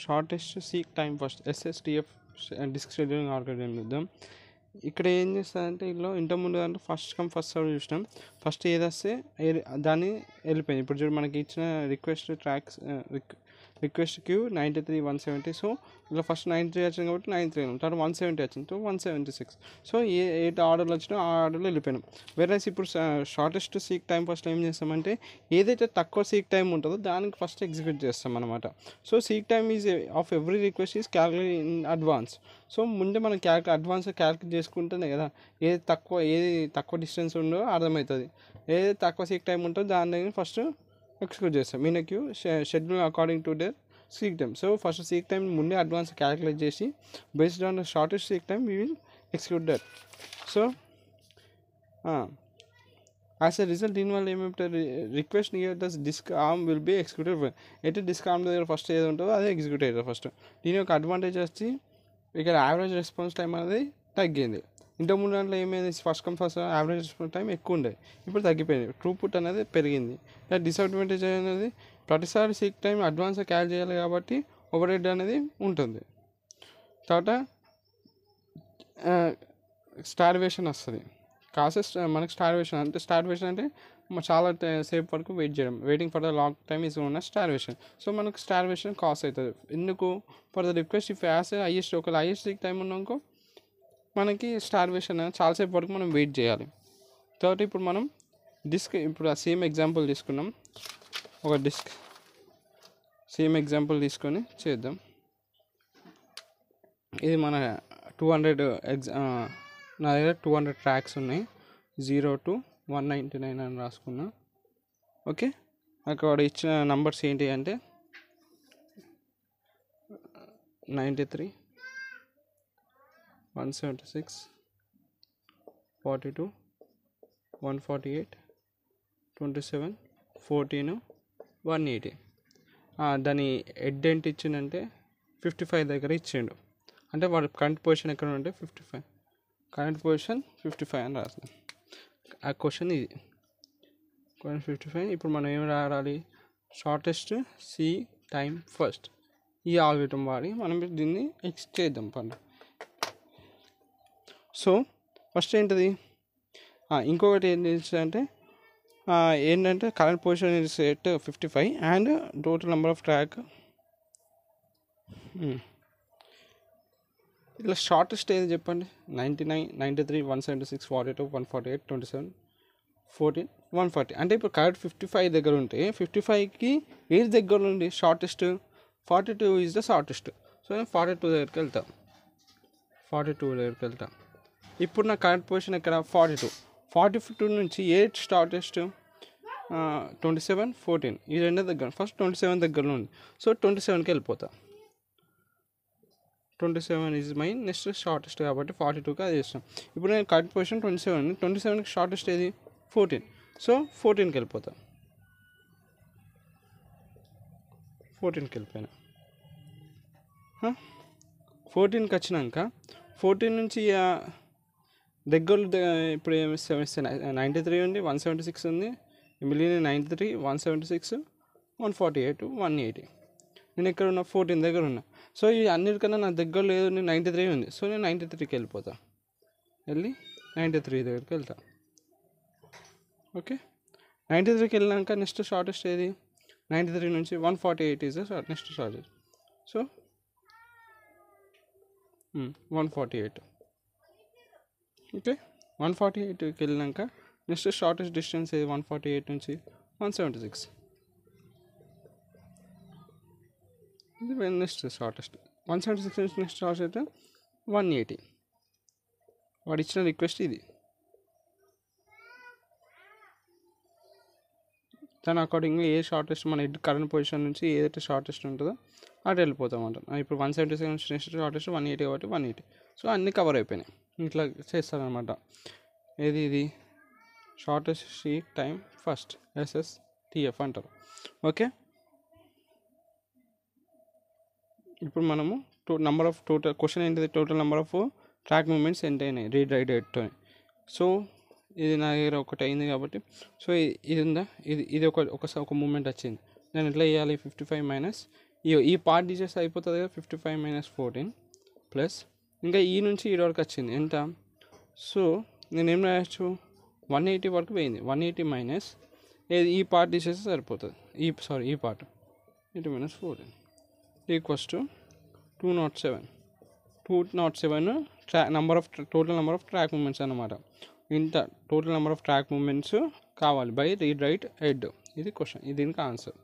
Shortest seek time first SSTF disk scheduling algorithm చూద్దాం. ఇక్కడ ఏం చేస్తుందంటే ఇందులో ఇంతకుముందు అంటే ఫస్ట్ కమ్ ఫస్ట్ సర్వ్ చూసినాం. ఫస్ట్ ఏది వస్తే దాన్ని వెళ్ళిపోయింది. ఇప్పుడు చూడు మనకి ఇచ్చిన రిక్వెస్ట్ క్యూ 93,170. సో ఇలా ఫస్ట్ 93 వచ్చింది కాబట్టి 93 తర్వాత 170 వచ్చింది, సో 176. సో ఏ ఆర్డర్లో వచ్చినా ఆ ఆర్డర్లో వెళ్ళిపోయినాం. వేరే ఇప్పుడు షార్టెస్ట్ సీక్ టైం ఫస్ట్ ఏం చేస్తామంటే ఏదైతే తక్కువ సీక్ టైం ఉంటుందో దానికి ఫస్ట్ ఎగ్జిక్యూట్ చేస్తాం అనమాట. So seek time is of every request is calculate in advance. So ముందే మనం అడ్వాన్స్గా క్యాల్కులేట్ చేసుకుంటేనే కదా ఏది తక్కువ డిస్టెన్స్ ఉందో అర్థమవుతుంది. ఏది తక్కువ సీక్ టైం ఉంటుందో దాన్ని ఫస్ట్ ఎగ్జిక్యూట్ చేస్తాం. Mean queue schedule according to their seek time. So first seek time ముందే అడ్వాన్స్ క్యాల్కులేట్ చేసి based on the shortest seek time we will execute that. So as a result దీనివల్ల ఏమవుతుంది, request near the disk arm will be executed. అయితే disk arm దగ్గర first ఏది ఉంటుందో అదే execute అవుతుంది ఫస్ట్. దీని యొక్క అడ్వాంటేజ్ వచ్చి ఇక్కడ యావరేజ్ రెస్పాన్స్ టైం అనేది తగ్గింది. ఇంతకుముందు దాంట్లో ఏమైంది, first come first average response time ఎక్కువ ఉండేది, ఇప్పుడు తగ్గిపోయింది. త్రూపుట్ అనేది పెరిగింది. డిసడ్వాంటేజ్ అనేది ప్రతిసారి సీక్ టైం అడ్వాన్స్గా క్యాల్ చేయాలి కాబట్టి ఓవర్ హెడ్ అనేది ఉంటుంది. తర్వాత స్టార్వేషన్ వస్తుంది. మనకి స్టార్వేషన్ అంటే చాలా సేపు వరకు వెయిట్ చేయడం, waiting for the long time is ఉన్న స్టార్వేషన్. సో మనకు స్టార్వేషన్ కాస్ట్ అవుతుంది. ఎందుకు, for the request if as highest seek time ఉన్నాకో మనకి స్టార్వేషన్ చాలాసేపు వరకు మనం వెయిట్ చేయాలి. తర్వాత ఇప్పుడు మనం ఇప్పుడు ఆ సేమ్ ఎగ్జాంపుల్ తీసుకున్నాం. ఒక సేమ్ ఎగ్జాంపుల్ తీసుకొని చేద్దాం. ఇది మన 200 నా దగ్గర 200 ట్రాక్స్ ఉన్నాయి. 0 to 199 అని రాసుకున్నా. ఓకే, అక్కడ ఇచ్చిన నంబర్స్ ఏంటి అంటే 93, 176, 42, 148, 27, 14, 180. దాని హెడ్ ఏంటి ఇచ్చిందంటే 55 దగ్గర ఇచ్చిండు. అంటే వాడు కరెంట్ పొజిషన్ ఎక్కడ ఉంటే 55, కరెంట్ పొజిషన్ 55 అని రాస్తాం. ఆ క్వశ్చన్ ఇది క్వశ్చన్ 55. ఇప్పుడు మనం ఏం రాయాలి, షార్టెస్ట్ సి టైం ఫస్ట్. ఈ ఆల్గరిథం వాడి మనం దీన్ని చేద్దాం పని. సో ఫస్ట్ ఏంటిది, ఇంకొకటి ఏంటంటే current position is at 55 and total number of track. ఇలా షార్టెస్ట్ ఏది చెప్పండి, 99, 93, 176, 42, 148, 27, 14, 140. అంటే ఇప్పుడు కరెక్ట్ 55 దగ్గర ఉంటే 55కి ఏది దగ్గర ఉంది shortest, 42 is the shortest. So నేను 42 దగ్గరికి వెళ్తాను. ఇప్పుడు నా కరెంట్ పొజిషన్ ఎక్కడ 42 నుంచి ఏ షార్టెస్ట్ 27, 14 ఈ రెండో దగ్గర. ఫస్ట్ 27 దగ్గరలో ఉంది, సో 27కి వెళ్ళిపోతా. 27 ఈజ్ మై నెక్స్ట్ షార్టెస్ట్ కాబట్టి 42కి అది చేస్తాం. ఇప్పుడు నేను కరెంట్ పొజిషన్ 27కి షార్టెస్ట్ ఏది 14, సో 14కి వెళ్ళిపోతా. 14కి వెళ్ళిపోయినా. 14కి వచ్చినాక 14 నుంచి దగ్గరలో ఇప్పుడు 93 ఉంది, 176 ఉంది, మిగిలిన 93, 176, 148, 180. నేను ఎక్కడ ఉన్నా 14 దగ్గర ఉన్నా. సో ఈ అన్నిటికన్నా నా దగ్గరలో ఏదో 93 ఉంది, సో నేను 93కి వెళ్ళిపోతా. 93 దగ్గరికి వెళ్తా. ఓకే, 93కి వెళ్ళినాక నెక్స్ట్ షార్టెస్ట్ ఏది, 93 నుంచి 148 is next shortest. So 148. Okay, 148కి వెళ్ళినాక నెక్స్ట్ షార్టెస్ట్ డిస్టెన్స్ ఏది, 148 నుంచి 176. ఇది నెక్స్ట్ షార్టెస్ట్. 176 నుంచి నెక్స్ట్ షార్టెస్ట్ 180. వాడు ఇచ్చిన రిక్వెస్ట్ ఇది. దాని అకార్డింగ్గా ఏ షార్టెస్ట్ మన కరెంట్ పొజిషన్ నుంచి ఏదైతే షార్టెస్ట్ ఉంటుందో అటు వెళ్ళిపోతాం అంటాం. ఇప్పుడు 176 నుంచి నెక్స్ట్ షార్టెస్ట్ 180 కాబట్టి 180. సో అన్నీ కవర్ అయిపోయినాయి. ఇట్లా చేస్తారనమాట. ఇది shortest seek time first, SSTF అంటారు. ఓకే, ఇప్పుడు మనము టోటల్ క్వశ్చన్ ఏంటిది, total number of track movements ఎంత అయినాయి రీడ్ రైట్ ఎట్తో. సో ఇది నా దగ్గర ఒకటి అయింది కాబట్టి, సో ఇది ఉందా, ఇది ఒక మూమెంట్ వచ్చింది. నేను ఎట్లా చేయాలి, 55 మైనస్ ఈ పార్ట్ తీసేస్తే అయిపోతుంది కదా 55 మైనస్ 14 ప్లస్ ఇంకా ఈ నుంచి ఈ వరకు వచ్చింది ఎంత. సో నేను ఏం రాయొచ్చు 180 వరకు పోయింది. 180 మైనస్ ఈ పార్ట్ తీసేస్తే సరిపోతుంది. ఈ part 80 minus 14 equals to 207. 207 total number of track movements అన్నమాట. ఇంత total number of track movements కావాలి బై రీడ్ రైట్ హెడ్. ఇది క్వశ్చన్, ఇది దీనికి ఆన్సర్.